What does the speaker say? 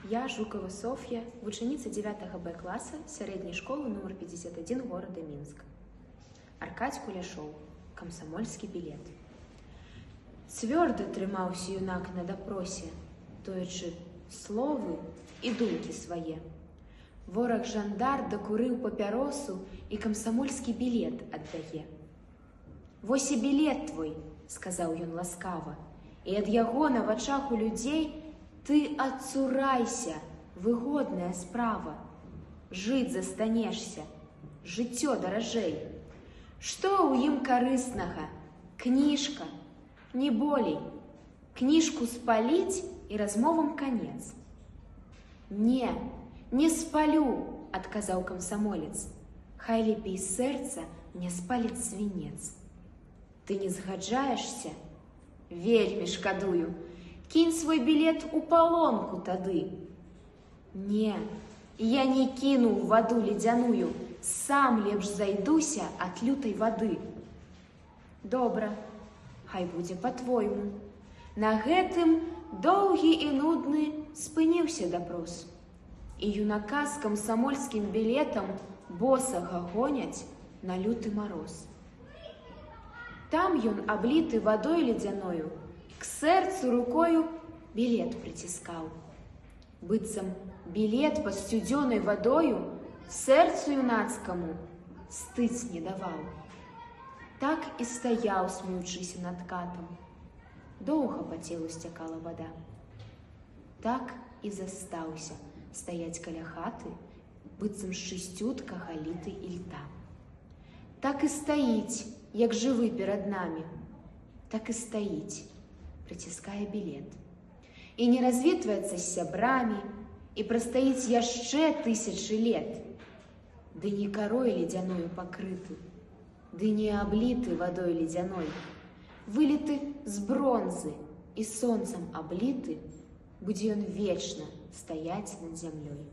Я, Жукова Софья, вученица 9 Б класса средней школы номер 51 города Минска. Аркадь Куляшоў, камсамольскі білет. Цвёрда трымаўся юнак на допросе, тоячы словы і думкі свае. Вораг жандар дакурыў папяросу і камсамольскі білет аддае. «Вось і білет твой», – сказаў ён ласкава, «і ад яго на вачах у людзей ты адцурайся, выгодная справа. Жыць застанешся, жыццё даражэй. Што ў ім карыснага? Кніжка, не болей. Кніжку спаліць і размовам канец». «Не, не спалю», – адказаў камсамолец, «хай лепей сэрца не спаліць свінец». «Ты не згаджаешся? Вельмі шкадую. Кінь свой білет у палонку тады». «Не, я не кіну ў ваду ледзяную, сам лепш зайдуся ад лютай вады». «Добра, хай будзе па-твойму». На гэтым доўгі і нудны спыніўся допрос. І юнака з камсамольскім білетам босага гоняць на люты мароз. Там ён, абліты вадой ледзяною, к сэрцу рукою білет прыціскаў. Быццам білет пад сцюдзёнай вадою сэрцу юнацкаму стыць не даваў. Так і стаяў, смеючыся над катам. Доўга па целу сцякала вада. Так і застаўся стаяць каля хаты, быццам шчысцютка галіты ільта. Так і стаіць, як жывы перад намі, так і стаіць, прыціскае білет. І не развітваецца з сябрамі, і прастаіць яшчэ 1000 лет. Ды не карой ледзяною пакрыты, ды не абліты вадой ледзяной, выліты з бронзы і сонцам абліты, будзе ён вечна стаяць над зямлёй.